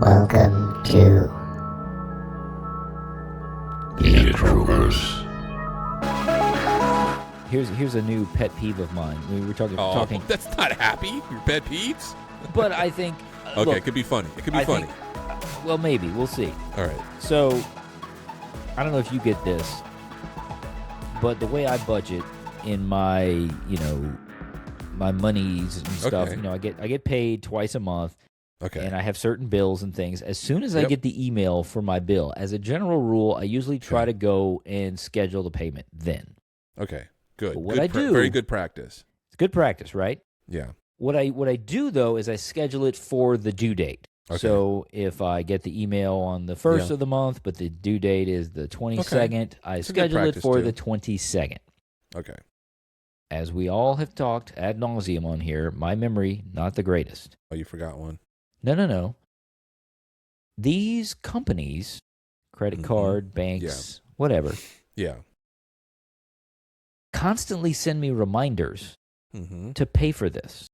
Welcome to The Introverse. Here's a new pet peeve of mine. We were talking, That's not happy. Your pet peeves? but I think Okay, look, it could be funny. It could be I funny. well, maybe we'll see. All right. So, I don't know if you get this, but the way I budget in my my monies and stuff, Okay. I get paid twice a month, Okay. and I have certain bills and things. As soon as I Yep. get the email for my bill, as a general rule, I usually try Okay. to go and schedule the payment then. Okay. Good. But what Good I do- very good practice. It's good practice, right? Yeah. What I do though is I schedule it for the due date. Okay. So if I get the email on the 1st Yeah. of the month, but the due date is the 22nd, I It's a good schedule it practice, for too. the 22nd. Okay. As we all have talked ad nauseum on here, my memory not the greatest. Oh, you forgot one. No. These companies, credit Mhm. card, banks, whatever, Yeah. constantly send me reminders Mm-hmm. to pay for this.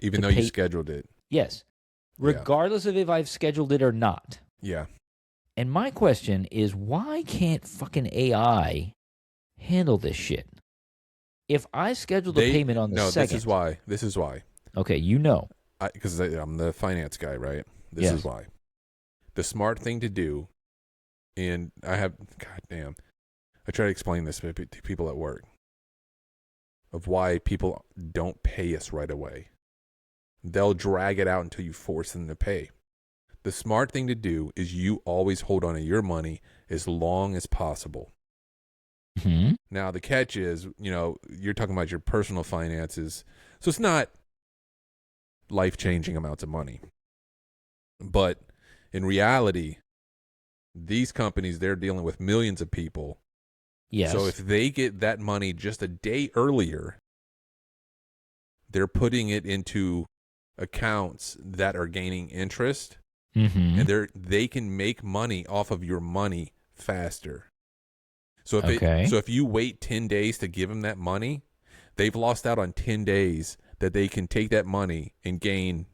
Even To though you pay- scheduled it. Yes, Yeah. regardless of if I've scheduled it or not. Yeah. And my question is, why can't fucking AI handle this shit? If I schedule the payment on the no, second, This is why. okay, you know, Because I'm the finance guy, right? This Yes. is why. The smart thing to do, and goddamn, I try to explain this to people at work, of why people don't pay us right away. They'll drag it out until you force them to pay. The smart thing to do is you always hold on to your money as long as possible. Mhm. Now, the catch is, you're talking about your personal finances. So it's not life-changing amounts of money. But in reality, these companies, they're dealing with millions of people. Yes. So if they get that money just a day earlier, they're putting it into accounts that are gaining interest, Mhm. and they can make money off of your money faster. So Okay. if you wait 10 days to give them that money, they've lost out on 10 days that they can take that money and gain,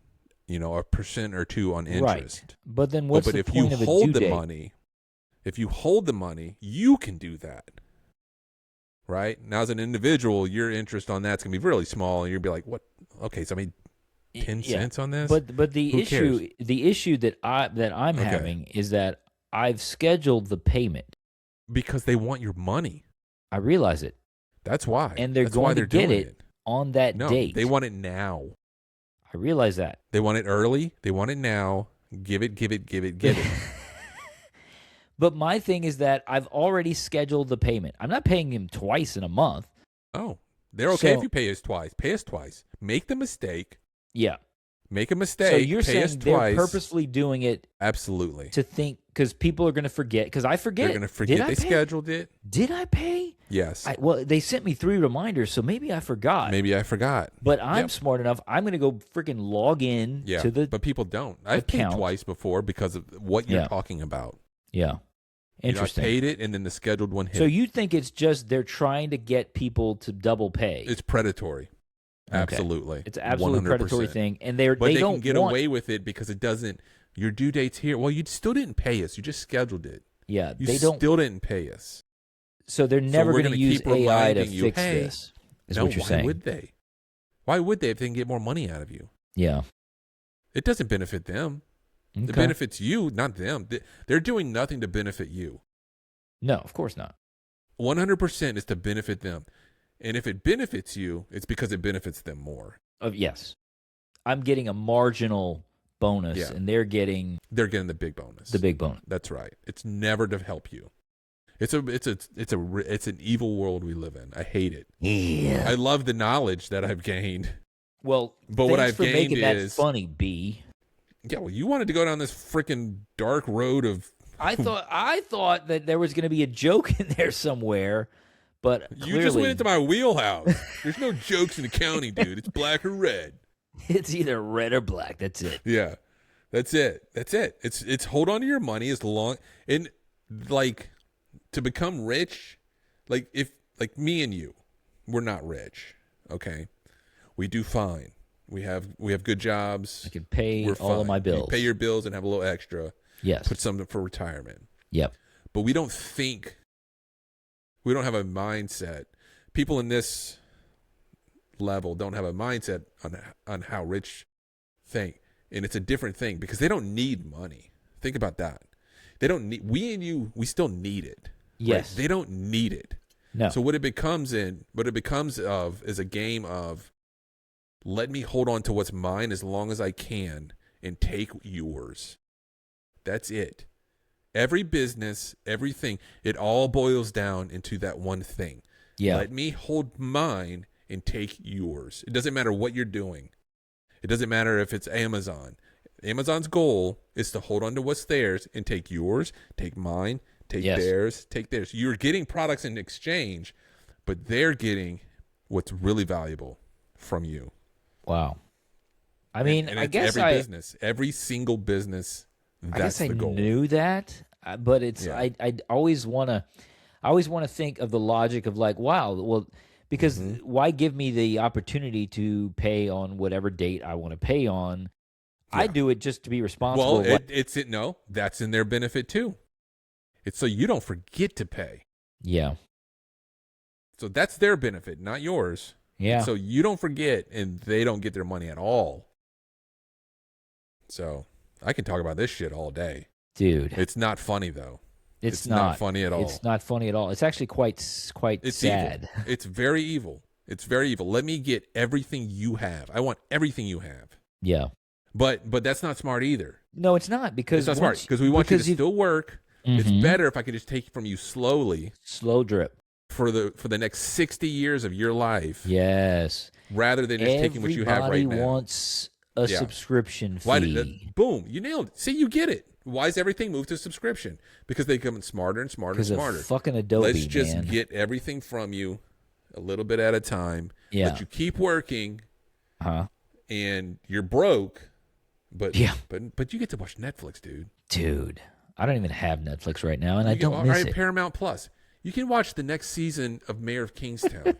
a % or 2 on interest. Right. But then what's but the if you point of a hold due the date? money, you can do that. Right? Now, as an individual, your interest on that's going to be really small, and you'll be like, what? Okay, so I made 10 Yeah. cents on this? But the Who issue that I'm Okay. having is that I've scheduled the payment. Because they want your money. I realize it, That's why. and they're That's why going to they're get doing it on that No, date. they want it now. I realize that. They want it early. They want it now. Give it. But my thing is that I've already scheduled the payment. I'm not paying him twice in a month. Oh, they're okay So- if you pay us twice. Pay us twice. Make the mistake. Yeah. Make a mistake. So you're pay us saying they're twice. purposely doing it Absolutely. to think, because people are going to forget, because I forget. They're going to forget Did I they pay? scheduled it. Did I pay? Yes. Well, they sent me 3 reminders, so maybe I forgot. Maybe I forgot. But I'm Yep. smart enough. I'm going to go freaking log in Yeah, to the but people don't. I've paid account. twice before because of what you're Yeah. talking about. Yeah. Interesting. I paid it, and then the scheduled one hit. So you think it's just they're trying to get people to double pay? It's predatory. Okay. Absolutely. It's an absolute 100%. predatory thing, and But they they don't can get want, away with it because it doesn't. Your due date's here. Well, you still didn't pay us. You just scheduled it. Yeah, You they don't. still didn't pay us. So they're never we're going to gonna use keep AI to reminding you, fix hey, this. Is no, what you're why saying? would they? Why would they if they can get more money out of you? Yeah. It doesn't benefit them. Okay. It benefits you, not them. They're doing nothing to benefit you. No, of course not. 100% is to benefit them. And if it benefits you, it's because it benefits them more. Yes, I'm getting a marginal bonus, Yeah. and they're getting They're getting the big bonus. the big bonus. That's right. It's never to help you. It's an evil world we live in. I hate it. Yeah. I love the knowledge that I've gained. Well, But what thanks I've for gained making that is- funny, B. Yeah, well, you wanted to go down this freaking dark road of I thought that there was going to be a joke in there somewhere, but you clearly just went into my wheelhouse. There's no jokes in accounting, dude. It's black or red. it's either red or black. That's it. Yeah. That's it. It's hold on to your money as long and like to become rich, like me and you, we're not rich, okay? We do fine. We have good jobs. I can pay We're all of fine. my You bills. pay your bills and have a little extra. Yes. Put something for retirement. Yep. But we don't have a mindset. People in this level don't have a mindset on how rich think. And it's a different thing because they don't need money. Think about that. They don't need, we still need it. Yes. Right? They don't need it. No. So what it becomes of is a game of, let me hold on to what's mine as long as I can and take yours. That's it. Every business, everything, it all boils down into that one thing. Yeah. Let me hold mine and take yours. It doesn't matter what you're doing. It doesn't matter if it's Amazon. Amazon's goal is to hold on to what's theirs and take yours, take mine, take theirs, take theirs. You're getting products in exchange, but they're getting what's really valuable from you. Wow. I mean, and I guess every single business, that's the goal. I knew that, but it's Yeah. I always want to think of the logic of like, wow, well, because why give me the opportunity to pay on whatever date I want to pay on? Yeah. I do it just to be responsible. Well, that's in their benefit too. It's so you don't forget to pay. Yeah. So that's their benefit, not yours. Yeah. So you don't forget, and they don't get their money at all. So I can talk about this shit all day. Dude. It's not funny, though. It's not funny at all. It's not funny at all. It's actually quite It's sad. Evil. It's very evil. It's very evil. Let me get everything you have. I want everything you have. Yeah. But that's not smart either. No, it's not, because it's not smart because we want you to still work. It's better if I could just take it from you slowly. Slow drip. For the next 60 years of your life. Yes. Rather than just taking what you have right now. Everybody wants a subscription fee. Boom, you nailed it. See, you get it. Why does everything move to subscription? Because they become smarter and smarter and smarter. Because of fucking Adobe, Let's just get everything from you a little bit at a time. Yeah. Let you keep working. And you're broke. But you get to watch Netflix, dude. Dude, I don't even have Netflix right now, and I don't miss it. Paramount Plus. You can watch the next season of Mayor of Kingstown.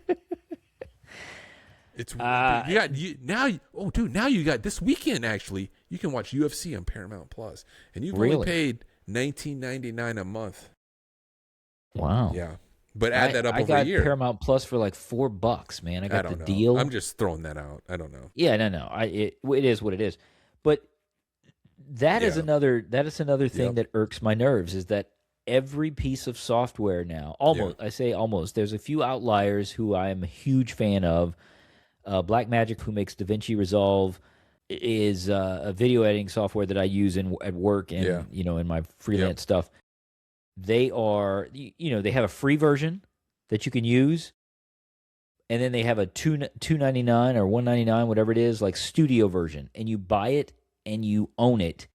It's now you got this weekend actually. You can watch UFC on Paramount Plus, and you've only paid $19.99 a month. Wow. Yeah, but add that up over a year. I got Paramount Plus for like $4, man. I got the deal. I'm just throwing that out. I don't know. Yeah, no. It is what it is. But that is another thing that irks my nerves, is that every piece of software now, I say almost, there's a few outliers who I am a huge fan of. Blackmagic, who makes DaVinci Resolve, is a video editing software that I use at work and in my freelance stuff. They are, they have a free version that you can use, and then they have a $2.99 or $1.99, whatever it is, like studio version, and you buy it and you own it.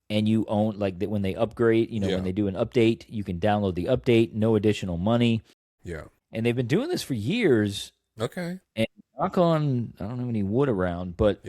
And you own, like, when they upgrade, when they do an update, you can download the update, no additional money. Yeah. And they've been doing this for years. Okay. And knock on, I don't have any wood around, but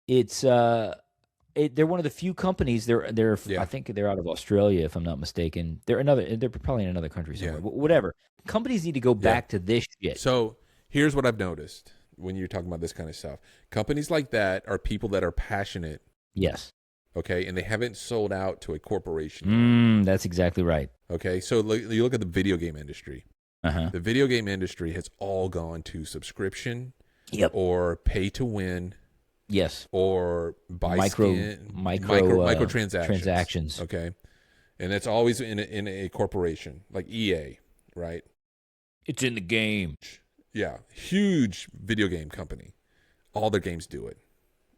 it's they're one of the few companies. They're I think they're out of Australia, if I'm not mistaken. They're probably in another country somewhere. But whatever. Companies need to go back to this shit. So here's what I've noticed when you're talking about this kind of stuff. Companies like that are people that are passionate. Yes. Okay, and they haven't sold out to a corporation. That's exactly right. Okay, so you look at the video game industry. The video game industry has all gone to subscription or pay to win. Yes. Or buy microtransactions. Transactions. Okay, and it's always in a corporation like EA, right? It's in the game. Yeah, huge video game company. All their games do it.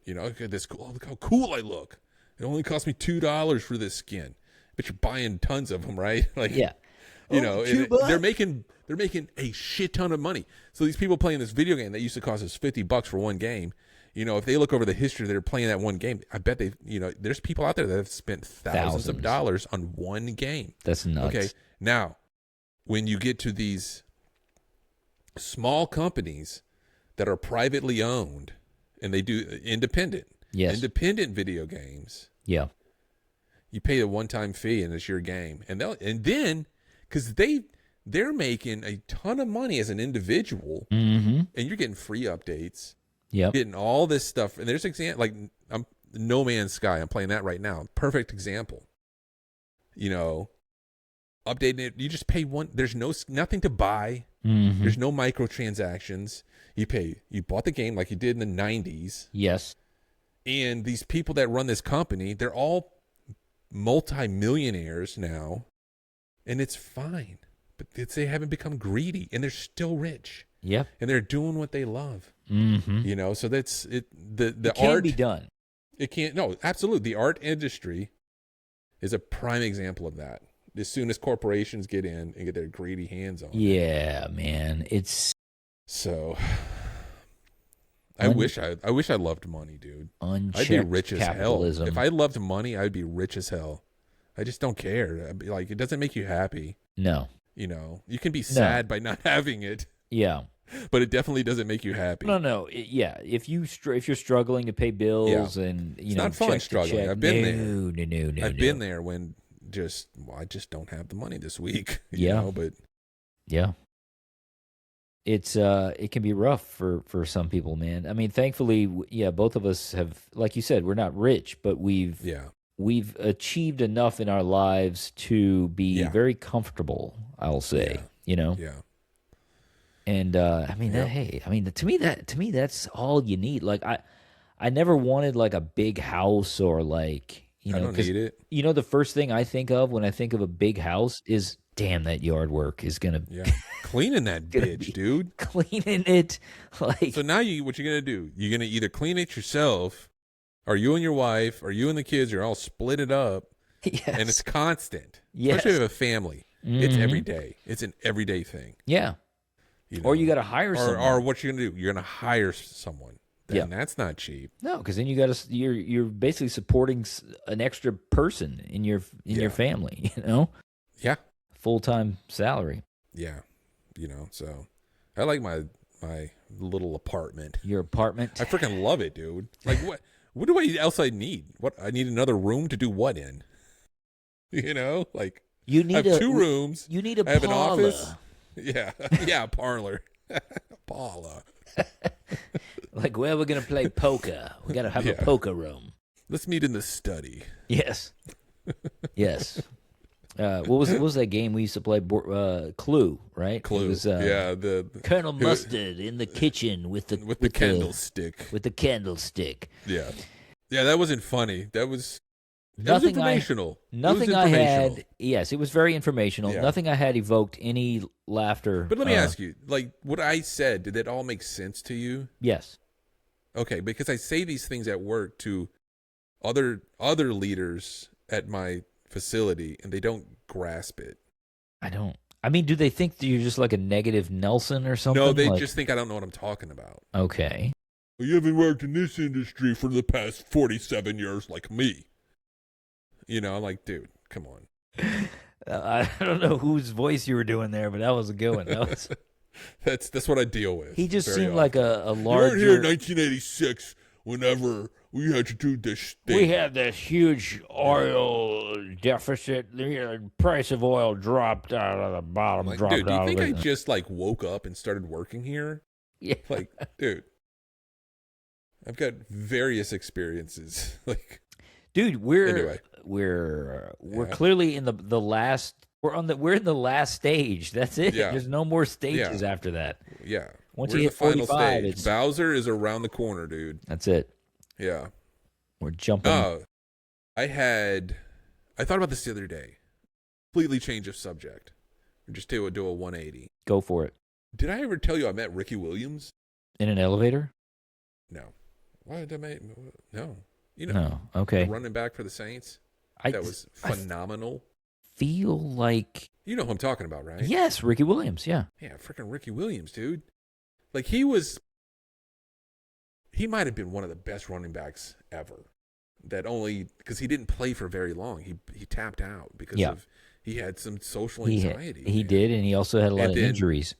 Look at this. Look how cool I look. It only cost me $2 for this skin, but you're buying tons of them, right? Like, they're making a shit ton of money. So these people playing this video game that used to cost us $50 for one game, if they look over the history they're playing that one game, I bet there's people out there that have spent thousands of dollars on one game. That's nuts. Okay, now when you get to these small companies that are privately owned and they do independent video games. Yeah. You pay a one-time fee and it's your game. And then because they're making a ton of money as an individual, and you're getting free updates. Yep. Getting all this stuff, and there's like I'm No Man's Sky. I'm playing that right now. Perfect example. You know, updating it. You just pay one. There's nothing to buy. Mm-hmm. There's no microtransactions. You bought the game like you did in the 90s. Yes. And these people that run this company, they're all multi-millionaires now, and it's fine. But they haven't become greedy, and they're still rich. Yeah. And they're doing what they love. Mm-hmm. You know, so that's it. The It can art be done. It can't. No, absolutely. The art industry is a prime example of that. As soon as corporations get in and get their greedy hands on it. Yeah, man. It's So I wish I loved money, dude. I'd be rich as capitalism. hell. If I loved money, I'd be rich as hell. I just don't care. I'd be like, it doesn't make you happy. No. You know, you can be sad by not having it. Yeah. But it definitely doesn't make you happy. No. Yeah. If you're struggling to pay bills and it's not fun struggling. check, I've been there. No. I've been there when I just don't have the money this week. You know, but yeah, it's it can be rough for some people, man. I mean, thankfully, both of us have, like you said, we're not rich, but we've achieved enough in our lives to be very comfortable. I'll say, you know. Yeah. And I mean, to me, that's all you need. Like I never wanted like a big house or like, you know, I don't need it. You know, the first thing I think of when I think of a big house is, damn, that yard work is gonna cleaning that bitch, dude. Cleaning it, like. So now what you're gonna do? You're gonna either clean it yourself, or you and your wife, or you and the kids are all split it up. Yes. And it's constant. Yes. Especially if you have a family. Mm-hmm. It's every day. It's an everyday thing. Yeah. You know? Or you got to hire someone. Or what you're gonna do? You're gonna hire someone. Then that's not cheap. No, because then you're basically supporting an extra person in your family. You know. Yeah. Full-time salary. Yeah. You know. So I like my little apartment. Your apartment. I freaking love it, dude. Like what? What do I else I need? What I need another room to do what in? You know, like you need I have 2 rooms. You need a I have parlor. an office. Yeah, parlor. Parlor. Like, where we're gonna play poker? We gotta have a poker room. Let's meet in the study. Yes. Yes. What was that game we used to play? Clue, right? Clue. It was, the Colonel Mustard in the kitchen with the candlestick. With the candlestick. Yeah. Yeah, that wasn't funny. That was informational. Nothing I had. Yes, it was very informational. Yeah. Nothing I had evoked any laughter. But let me ask you, like what I said, did it all make sense to you? Yes. Okay, because I say these things at work to other leaders at my facility, and they don't grasp it. I don't. I mean, do they think that you're just like a negative Nelson or something? No, they just think I don't know what I'm talking about. Okay. Well, you haven't worked in this industry for the past 47 years like me. You know, I'm like, dude, come on. I don't know whose voice you were doing there, but that was a good one. That was... That's what I deal with. He just seemed often. like a larger... You weren't here in 1986 whenever we had to do this thing. We had this huge oil deficit. The price of oil dropped out of the bottom. Like, dropped dude, do you out think of I it. just like woke up and started working here? Yeah. Like, dude, I've got various experiences. Like, dude, we're anyway. we're clearly in the last. We're in the last stage. That's it. Yeah. There's no more stages after that. Yeah. Once We're you in hit the final 45, stage. it's Bowser is around the corner, dude. that's it. Yeah. We're jumping. I thought about this the other day. Completely change of subject. Just do a 180. Go for it. Did I ever tell you I met Ricky Williams? In an elevator? No. Why did I make? No. You know. No. Okay. Running back for the Saints. That was phenomenal. Feel like You know who I'm talking about, right? yes, Ricky Williams. Yeah. Yeah, freaking Ricky Williams, dude. Like he might have been one of the best running backs ever. That only because he didn't play for very long. He tapped out because he had some social anxiety. He did, and he also had a lot of injuries.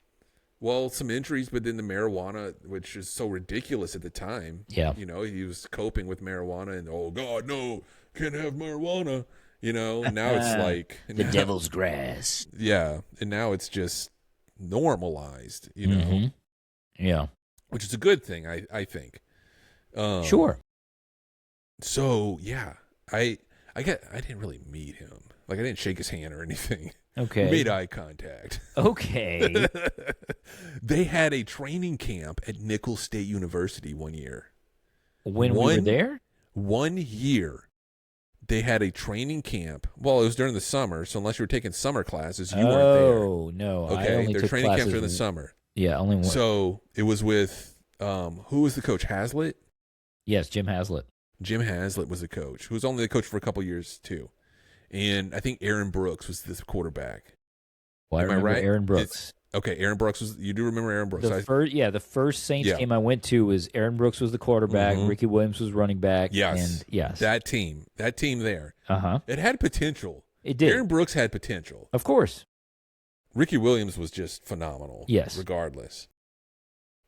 Well, some injuries, but then the marijuana, which is so ridiculous at the time. Yeah. You know, he was coping with marijuana and, oh, God, no, can't have marijuana. You know, now it's like. The devil's grass. Yeah. And now it's just normalized, you know. Mm-hmm. Yeah. which is a good thing, I think. Sure. So yeah, I didn't really meet him. Like I didn't shake his hand or anything. Okay. We made eye contact. Okay. They had a training camp at Nicholls State University one year. When we were there? 1 year. They had a training camp. Well, it was during the summer, so unless you were taking summer classes, you weren't there. Oh, no. Okay, I only their took training classes camps were in the summer. Yeah, only one. So it was with, who was the coach? Hazlitt? Yes, Jim Haslett. Jim Haslett was the coach, who was only the coach for a couple years, too. And I think Aaron Brooks was the quarterback. Well, I Am I remember right? Aaron Brooks. Okay, Aaron Brooks was. You do remember Aaron Brooks? The first Saints game I went to was Aaron Brooks was the quarterback, Ricky Williams was running back. Yes, and yes, that team there. Uh-huh. It had potential. It did. Aaron Brooks had potential. Of course. Ricky Williams was just phenomenal. Yes, regardless.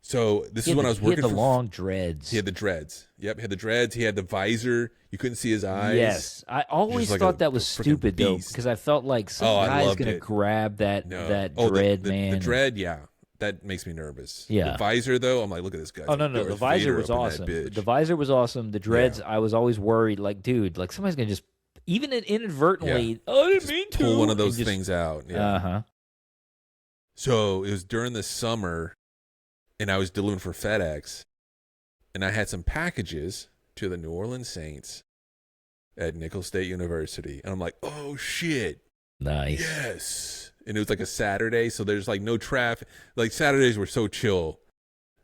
So this is when I was working. He had the long dreads. He had the dreads. Yep, he had the dreads. He had the visor. You couldn't see his eyes. Yes, I always thought that was stupid though, because I felt like some guy's going to grab that dread, man. The dread, yeah, that makes me nervous. Yeah, the visor though, I'm like, look at this guy. Oh no, the visor was awesome. The visor was awesome. The dreads, I was always worried, like, dude, like somebody's going to just even inadvertently. Oh, I didn't mean to pull one of those things out. Yeah. Uh-huh. So it was during the summer, and I was delivering for FedEx, and I had some packages to the New Orleans Saints at Nicholls State University. And I'm like, oh, shit. Nice. Yes. And it was like a Saturday, so there's like no traffic. Like Saturdays were so chill,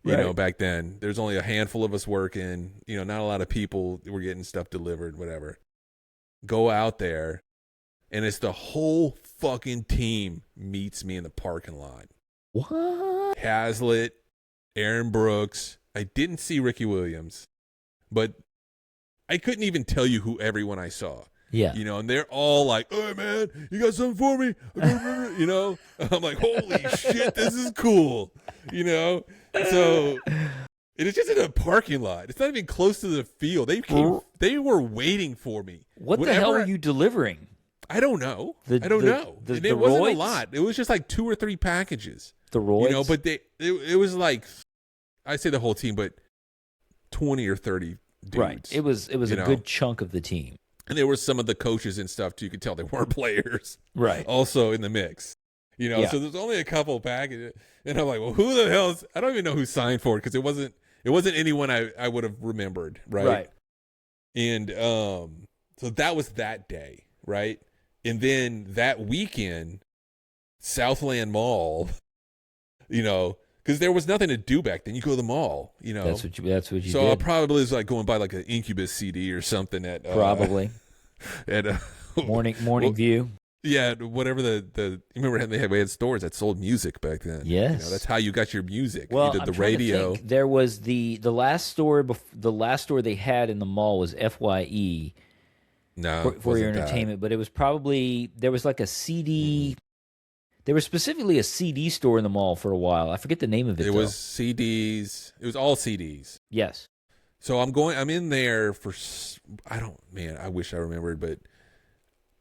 you know, back then. There's only a handful of us working. You know, not a lot of people were getting stuff delivered, whatever. Go out there, and it's the whole fucking team meets me in the parking lot. What? Haslett, Aaron Brooks. I didn't see Ricky Williams, but I couldn't even tell you who everyone I saw. Yeah. You know, and they're all like, hey, man, you got something for me? You know? I'm like, holy shit, this is cool. You know? So it is just in a parking lot. It's not even close to the field. They were waiting for me. What the hell were you delivering? I don't know. I don't know. And it wasn't a lot. It was just like 2 or 3 packages. The Royds? You know, but it was like, I say the whole team, but 20 or 30 dudes. Right. It was a good chunk of the team. And there were some of the coaches and stuff, too. You could tell they weren't players. Right. Also in the mix. You know, so there's only a couple packages. And I'm like, well, who the hell I don't even know who signed for it, because it wasn't anyone I would have remembered, right? Right. And so that was that day, right? And then that weekend, Southland Mall, you know, because there was nothing to do back then. You go to the mall, you know. That's what you did. So I probably was like going by like an Incubus CD or something at probably at Morning View. Yeah, whatever you remember we had stores that sold music back then. Yes, you know, that's how you got your music. Well, either the radio. There was the last store they had in the mall was FYE. No, for your entertainment, but it was probably there was like a CD. Mm-hmm. There was specifically a CD store in the mall for a while. I forget the name of it. It was CDs. It was all CDs. Yes. So I'm in there for, I wish I remembered, but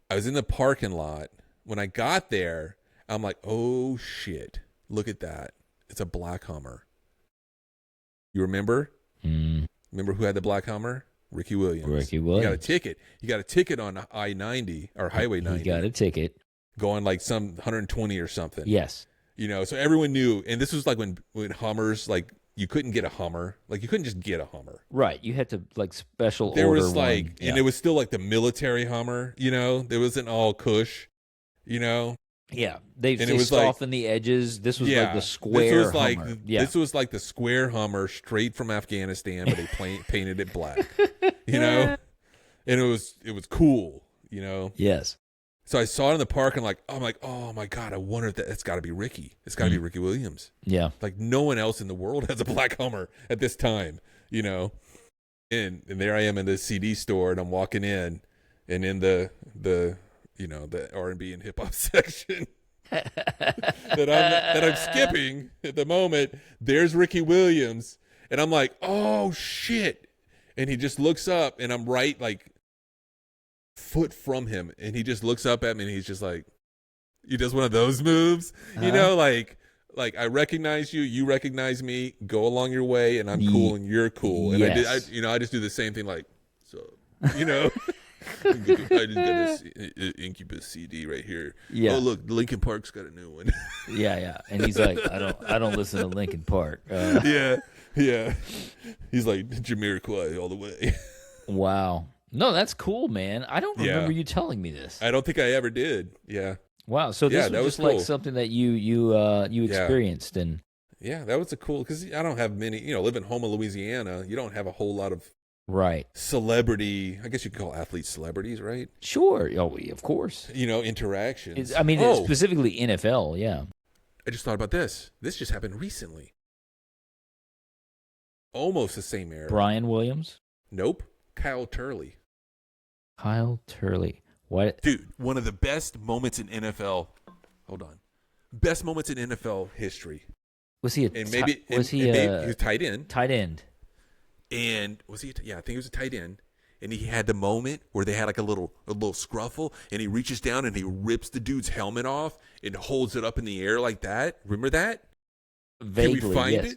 I was in the parking lot. When I got there, I'm like, oh shit, look at that. It's a black Hummer. You remember? Remember who had the black Hummer? Ricky Williams. You got a ticket. You got a ticket on I-90 or Highway 90. You got a ticket. Going like some 120 or something. Yes. You know, so everyone knew. And this was like when Hummers, like, you couldn't get a Hummer. Like, you couldn't just get a Hummer. Right. You had to, like, special order. There was like, one. And it was still like the military Hummer, you know? There wasn't all cush, you know? Yeah. They softened the edges. This was like the square Hummer. This was like the square Hummer straight from Afghanistan, but they painted it black, you know? And it was cool, you know? Yes. So I saw it in the park, and I'm like, oh my God, I wonder if that's got to be Ricky. It's got to be Ricky Williams. Yeah. Like no one else in the world has a black Hummer at this time, you know? And there I am in the CD store, and I'm walking in, and in the you know, the R&B and hip hop section that I'm skipping at the moment, there's Ricky Williams, and I'm like, oh shit. And he just looks up, and I'm right like foot from him, and he just looks up at me, and he's just like, he does one of those moves, you know, like Like, I recognize you, you recognize me, go along your way, and I'm cool and you're cool. And yes. I just do the same thing, like, so, you know, I just got this Incubus CD right here. Yeah. Oh, look, Linkin Park's got a new one. Yeah. And he's like, I don't listen to Linkin Park. Yeah. He's like, Jamiroquai all the way. Wow. No, that's cool, man. I don't remember you telling me this. I don't think I ever did. Yeah. Wow. So this was just cool. like something that you experienced, and yeah, that was a cool, because I don't have many. Live in Houma, Louisiana. You don't have a whole lot of right celebrity. I guess you could call athletes celebrities, right? Sure. Oh, of course. Interactions. Specifically NFL. Yeah. I just thought about this. This just happened recently. Almost the same era. Brian Williams. Nope. Kyle Turley. Kyle Turley. What? Dude, one of the best moments in NFL. Hold on. Best moments in NFL history. Was he he was tight end. Tight end. And was he? Yeah, I think he was a tight end. And he had the moment where they had like a little scruffle, and he reaches down and he rips the dude's helmet off and holds it up in the air like that. Remember that? Vaguely, Can we find yes.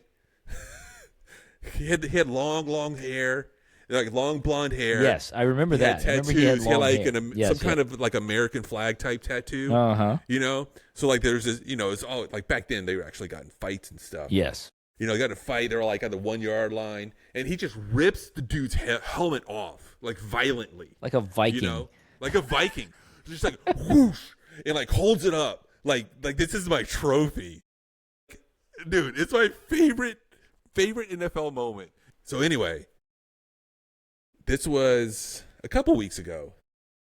it? He had long hair. Like long blonde hair. Yes, I remember that. Tattoos. He had like some kind of like American flag type tattoo. So like there's this. It's all like back then they actually got in fights and stuff. Yes. They got in a fight. They're like on the 1 yard line, and he just rips the dude's helmet off like violently, like a Viking. Like a Viking, just like whoosh, and like holds it up like this is my trophy, dude. It's my favorite NFL moment. So anyway. This was a couple weeks ago.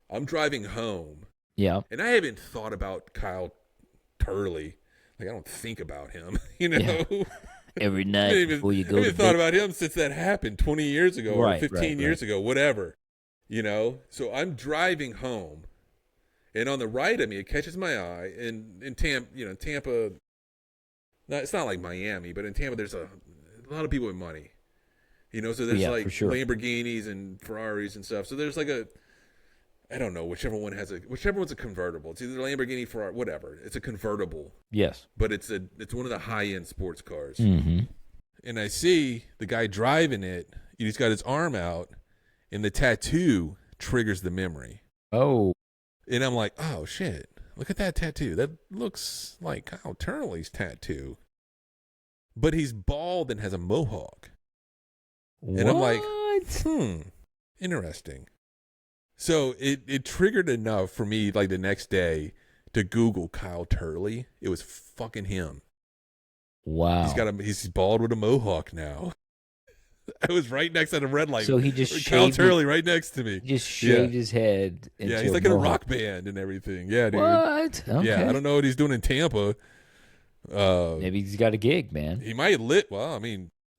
I'm driving home. Yeah. And I haven't thought about Kyle Turley. Like, I don't think about him, Yeah. Every night before you go to bed. I haven't thought about him since that happened 20 years ago or 15 years ago, whatever. So I'm driving home. And on the right of me, it catches my eye. And in Tampa, it's not like Miami, but in Tampa, there's a lot of people with money. So there's sure. Lamborghinis and Ferraris and stuff. So there's like I don't know, whichever one's a convertible. It's either Lamborghini, Ferrari, whatever. It's a convertible. Yes. But it's one of the high-end sports cars. Mm-hmm. And I see the guy driving it. He's got his arm out, and the tattoo triggers the memory. Oh. And I'm like, oh, shit. Look at that tattoo. That looks like Kyle Turley's tattoo. But he's bald and has a mohawk. And I'm like, interesting. So it triggered enough for me, like the next day, to Google Kyle Turley. It was fucking him. Wow. He's bald with a mohawk now. I was right next to the red light. So he just Kyle shaved Turley right next to me. He just shaved his head. Yeah, he's like in a rock band and everything. Yeah, dude. What? Okay. Yeah, I don't know what he's doing in Tampa. Maybe he's got a gig, man. He might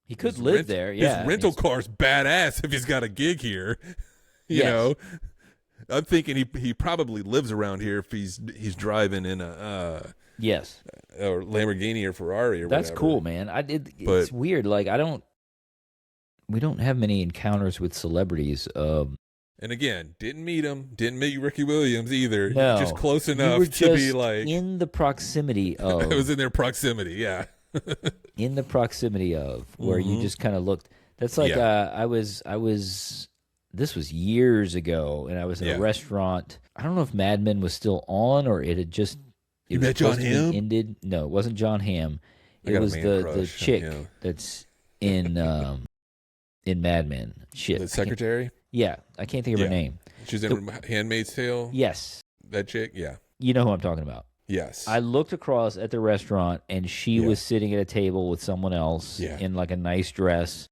he could live there. Yeah, his rental car's badass if he's got a gig here. You know, I'm thinking he probably lives around here if he's driving in a or Lamborghini or Ferrari or That's whatever. cool, man. It's weird. Like we don't have many encounters with celebrities. And again, didn't meet him. Didn't meet Ricky Williams either. No, just close you enough were to be like in the proximity of. I was in their proximity. Yeah. In the proximity of where you just kind of looked. That's like I was. This was years ago, and I was in a restaurant. I don't know if Mad Men was still on or it had just. You met John Hamm? Ended. No, it wasn't John Hamm. It was the chick that's in Mad Men. Shit, the secretary. Yeah, I can't think of her name. She's in Handmaid's Tale. Yes, that chick. Yeah, you know who I'm talking about. Yes. I looked across at the restaurant, and she was sitting at a table with someone else in like a nice dress.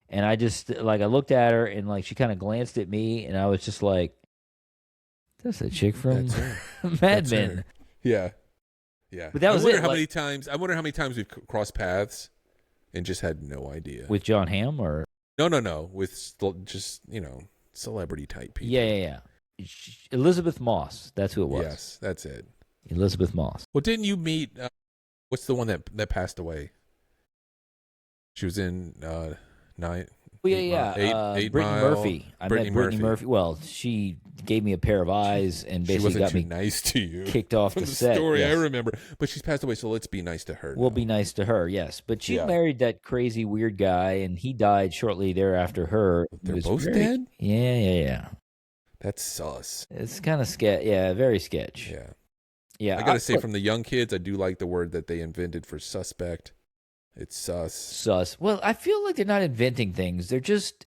And I just I looked at her, and like she kind of glanced at me, and I was just like, "That's a chick from Mad Men." Yeah. But that was I wonder how many times we've crossed paths and just had no idea. With John Hamm or no, with just celebrity type people. Yeah. Elizabeth Moss. That's who it was. Yes, that's it. Elizabeth Moss. Well, didn't you meet? What's the one that passed away? She was in 9. Well, yeah. Eight Brittany Mile. Murphy. I met Brittany Murphy. Well, she gave me a pair of eyes and She basically wasn't got too me nice to you. kicked off From the the set. story, yes. I remember. But she's passed away, so let's be nice to her. We'll now. be nice to her, yes. But she Yeah. married that crazy weird guy, and he died shortly thereafter her. They're both dead? Yeah. That's sus. It's kind of sketch. Yeah, very sketch. Yeah. Yeah. I got to say, from the young kids, I do like the word that they invented for suspect. It's sus. Sus. Well, I feel like they're not inventing things. They're just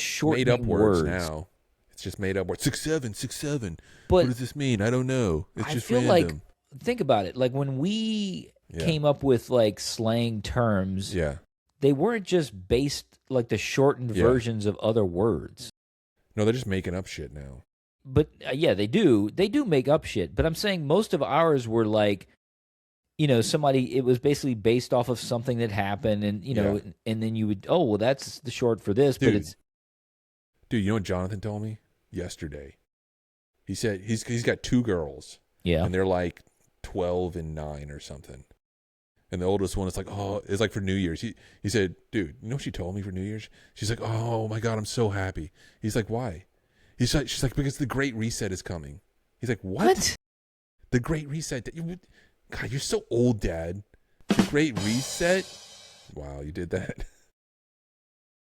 shortening Made up words words now. It's just made up words. 6'7", 6'7". But what does this mean? I don't know. It's just feel random. like, think about it. Like when we came up with like slang terms, they weren't just based like the shortened versions of other words. No, they're just making up shit now. But they do. They do make up shit. But I'm saying most of ours were like, somebody. It was basically based off of something that happened, and and then you would, that's the short for this. Dude, but it's, dude, you know what Jonathan told me yesterday? He said he's got 2 girls. Yeah, and they're like 12 and 9 or something. And the oldest one is like, it's like for New Year's. He said, dude, you know what she told me for New Year's? She's like, oh my God, I'm so happy. He's like, why? She's like, because the Great Reset is coming. He's like, what? The Great Reset. God, you're so old, Dad. The Great Reset? Wow, you did that.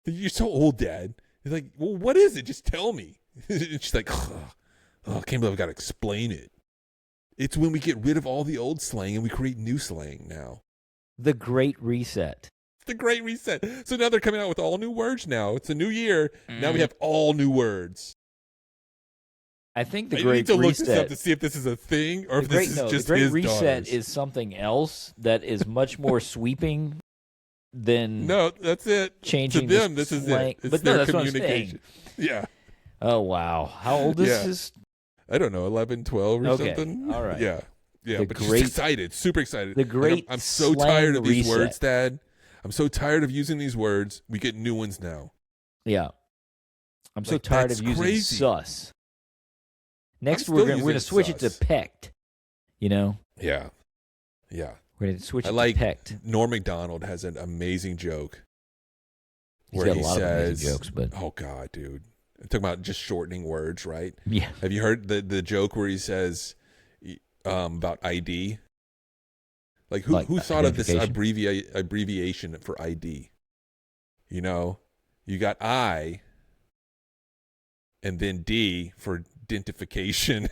You're so old, Dad. He's like, well, what is it? Just tell me. And she's like, I can't believe I've got to explain it. It's when we get rid of all the old slang and we create new slang now. The Great Reset. The Great Reset. So now they're coming out with all new words now. It's a new year. Now we have all new words. I think the I Great need to Reset. look this up to see if this is a thing or if this is just the Great his Reset daughters. is something else that is much more sweeping than No, that's it. changing to them, the this is slang. it. It's But their no, that's communication. what I'm saying. Yeah. Oh wow, how old is Yeah. this? I don't know, 11, 12 or Okay, something. all right. Yeah. The But great- she's excited, super excited. the Great I'm so Slang tired of these Reset. words, Dad. I'm so tired of using these words. We get new ones now. Yeah, I'm so Like, tired that's of using crazy. sus. Next, I'm we're still gonna using switch it to sus. pecked. Yeah. Yeah. We're gonna switch I it like to pecked. Norm Macdonald has an amazing joke He's where got a he lot of amazing says, jokes, but "Oh God, dude." I'm talking about just shortening words, right? yeah, Have you heard the joke where he says about ID? Like who thought of this identification? abbreviation for ID? You know, you got I and then D for identification.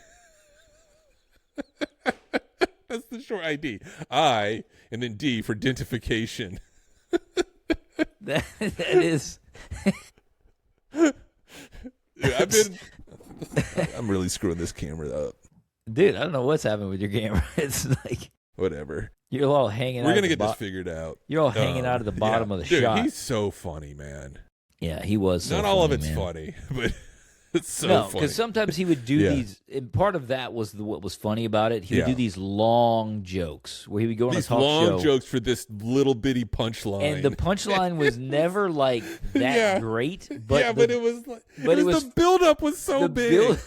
That's the short ID. I and then D for identification. that is. Yeah, I'm really screwing this camera up. Dude, I don't know what's happening with your camera. It's like Whatever. you're all hanging. We're out gonna at the get this figured out. You're all hanging out at the bottom of the Dude, shot. he's so funny, man. Yeah, he was. So Not all of funny, it's man. funny, but it's so No, funny. because sometimes he would do Yeah. these. And part of that was what was funny about it. He would Yeah. do these long jokes where he would go on These a talk long show, jokes for this little bitty punchline. and the punchline was never like that Yeah. great. But yeah, but it was like, but it was the build-up was so the big.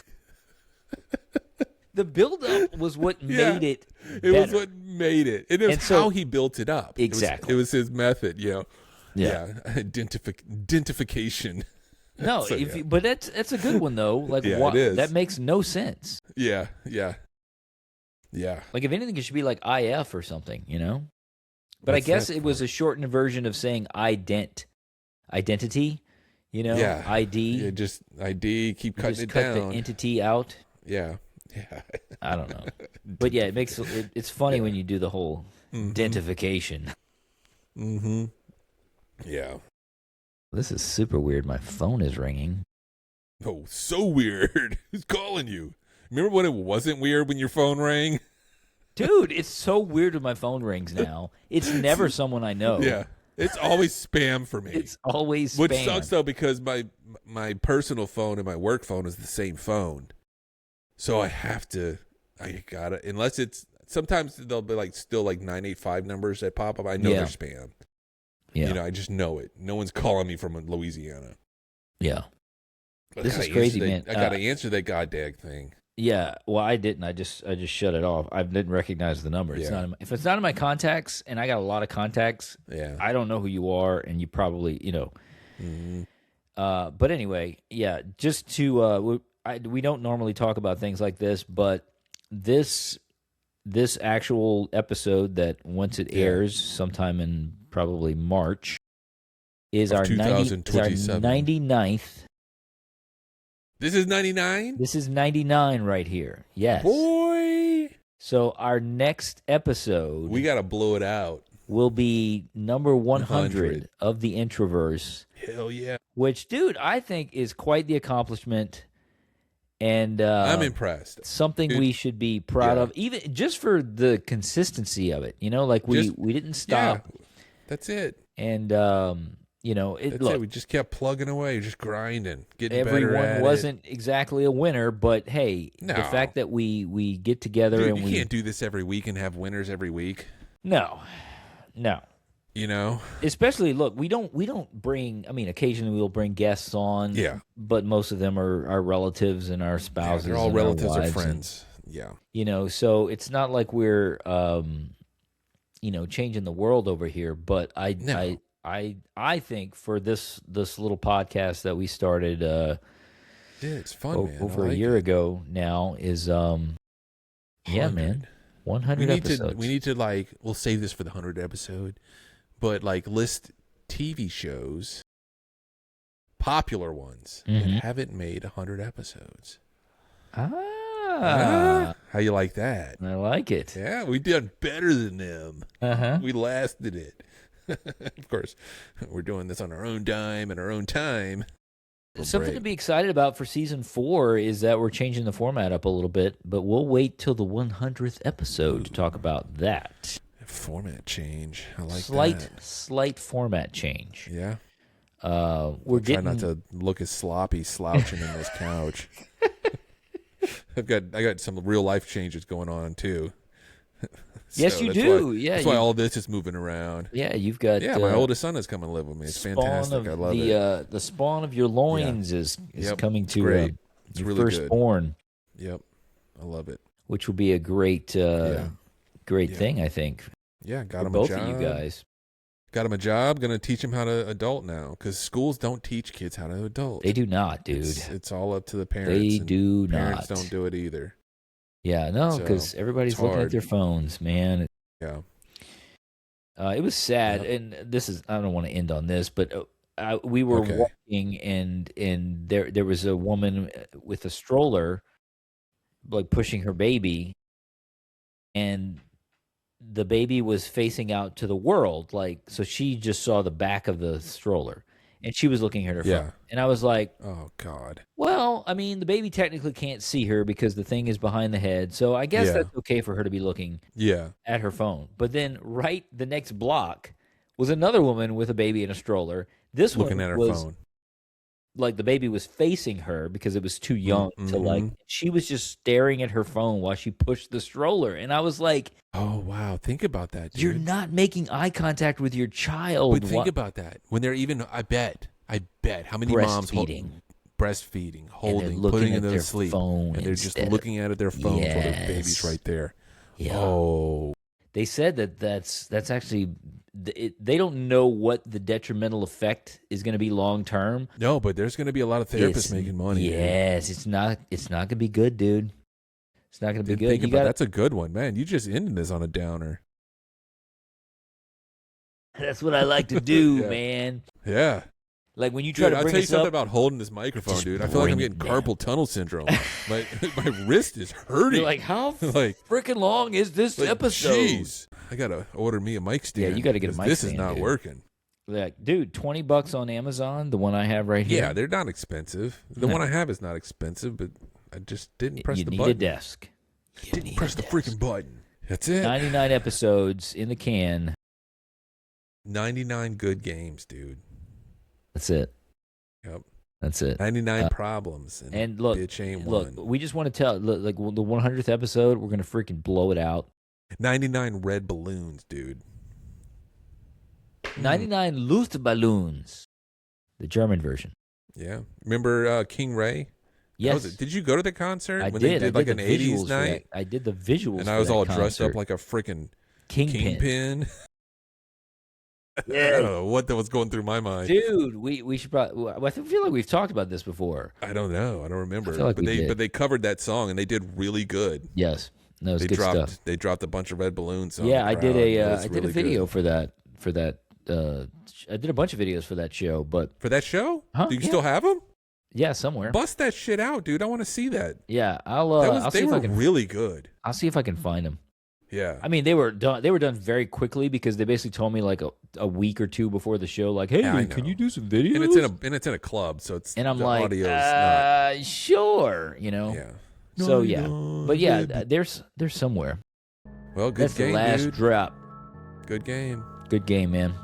the build-up was what Yeah. made it. It was better. what made it. It was And so- how he built it up. Exactly. It was his method, you know. Yeah. Identification. No, So, if yeah. but that's a good one though. Like Yeah, it is. that makes no sense. Yeah. Like if anything, it should be like IF or something, you know. But I What's guess that it was for? a shortened version of saying identity. You know, Yeah. ID. Yeah, just ID, keep You cutting just it cut down. the entity out. Yeah. I don't know, but yeah, it makes it's funny when you do the whole identification. Mm-hmm. Yeah. This is super weird. My phone is ringing. Oh, so weird. Who's calling you? Remember when it wasn't weird when your phone rang? Dude, it's so weird when my phone rings now. It's never someone I know. Yeah. It's always spam for me. It's always Which spam. sucks though because my personal phone and my work phone is the same phone. So I gotta, unless it's, sometimes they'll be like still like 985 numbers that pop up. I know Yeah. they're spam. Yeah. You know, I just know it. No one's calling me from Louisiana. Yeah. I This gotta is crazy, answer man. I gotta answer that goddamn thing. Yeah. Well, I didn't. I just shut it off. I didn't recognize the number. It's Yeah. not if it's not in my contacts, and I got a lot of contacts, Yeah. I don't know who you are, and you probably, Mhm. But anyway, yeah. Just to we don't normally talk about things like this, but this actual episode that once it airs sometime in probably March is Of our 2027. 99th. This is 99? This is 99 right here. Yes. Boy. So our next episode, We got to blow it out. will be number 100 100 of the Introverse. Hell yeah. Which, dude, I think is quite the accomplishment. And I'm impressed. something Dude, we should be proud yeah. of, even just for the consistency of it. You know, like we didn't stop. Yeah, that's it. And, you know, That's it. We just kept plugging away, just grinding, getting better everyone at wasn't exactly a winner, but hey, No. the fact that we get together Dude, and you we can't do this every week and have winners every week. no, You know? especially look, we don't bring. I mean, occasionally we'll bring guests on, Yeah. but most of them are our relatives and our Yeah, spouses. they're all and our relatives or wives friends. Yeah. you know, so it's not like we're you know, changing the world over here. But I think for this little podcast that we started Yeah, it's fun, man. over I a like year it. ago now is yeah, 100. man, 100 episodes. We need to like, we'll save this for the 100th episode, but like list TV shows, popular ones, that haven't made 100 episodes. How you like that? I like it. Yeah, we done better than them. We lasted it. Of course, we're doing this on our own dime and our own time. Something to be excited about for season 4 is that we're changing the format up a little bit, but we'll wait till the 100th episode to talk about that. Format change. I like Slight format change. Yeah. We're Try getting not to look as sloppy slouching in this couch. I got some real life changes going on too. Yes, you do. That's why all this is moving around. Yeah, you've got My oldest son is coming to live with me. It's fantastic. I love it. The spawn of your loins is coming to great. It's your really good. firstborn. Yep, I love it. Which will be a great thing, I think. Yeah, got for him both a job. of you guys. Got him a job. Going to teach him how to adult now because schools don't teach kids how to adult. They do not, dude. It's all up to the parents. They and do parents not. don't do it either. Yeah, no, So, because everybody's it's looking at hard. their phones, man. Yeah. It was sad, and this is, I don't want to end on this, but we were walking, and there was a woman with a stroller, like pushing her baby, and the baby was facing out to the world, like, so she just saw the back of the stroller, and she was looking at her phone, and I was like, oh God. Well, I mean, the baby technically can't see her because the thing is behind the head, so I guess that's okay for her to be looking at her phone. But then right the next block was another woman with a baby in a stroller. This looking one at her was phone. like the baby was facing her because it was too young to like. She was just staring at her phone while she pushed the stroller, and I was like, "Oh wow, think about that, dude. You're not making eye contact with your child." But think about that when they're even. I bet how many moms breastfeeding, holding, putting them to sleep, and they're just looking at their phones while their baby's right there. Yeah. Oh, they said that's actually. They don't know what the detrimental effect is going to be long term. No, but there's going to be a lot of therapists making money. Yes, dude. It's not going to be good, dude. It's not going to be good. That's a good one, man. You just ended this on a downer. That's what I like to do, man. Yeah. Like when you try to bring I'll tell you something up, about holding this microphone, dude. I feel like I'm getting carpal tunnel syndrome. my wrist is hurting. You're like, how freaking long is this episode? Jeez. I gotta order me a mic stand. Yeah, you gotta get a mic stand. This is not working. Like, dude, $20 on Amazon, the one I have right here. Yeah, they're not expensive. The one I have is not expensive, but I just didn't press the button. You need a desk. Didn't press the freaking button. That's it. 99 episodes in the can. 99 good games, dude. That's it. Yep. That's it. 99 problems. And look, bitch ain't look, one. we just want to tell, like, the 100th episode, we're going to freaking blow it out. 99 red balloons, dude. 99 Luftballons. The German version. Yeah. Remember King Ray? Yes. Did you go to the concert? I when did. They did like an 80s night? I did the visuals. And I was all concert. dressed up like a freaking Kingpin. I don't know what was going through my mind. Dude, we should probably. I feel like we've talked about this before. I don't know. I don't remember. I feel like but they covered that song and they did really good. Yes, no, it's good stuff. They dropped a bunch of red balloons. On Yeah, the I crowd. did a video for that. I did a bunch of videos for that show, but for that show, huh? Do you still have them? Yeah, somewhere. Bust that shit out, dude. I want to see that. Yeah, I'll see if I can. Really good. I'll see if I can find them. Yeah. I mean, they were done very quickly because they basically told me like a week or two before the show, like, "Hey, can you do some videos?" And it's in a club, so it's and I'm the like, audio's not. Sure, Yeah. So yeah, but yeah, there's somewhere. Well, good That's game, the last dude. drop. Good game. Good game, man.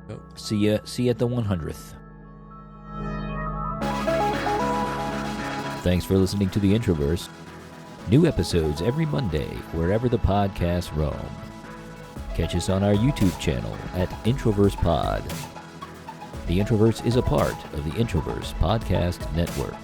Yep. See you at the 100th. Thanks for listening to the Introverse. New episodes every Monday, wherever the podcasts roam. Catch us on our YouTube channel at Introverse Pod. The Introverse is a part of the Introverse Podcast Network.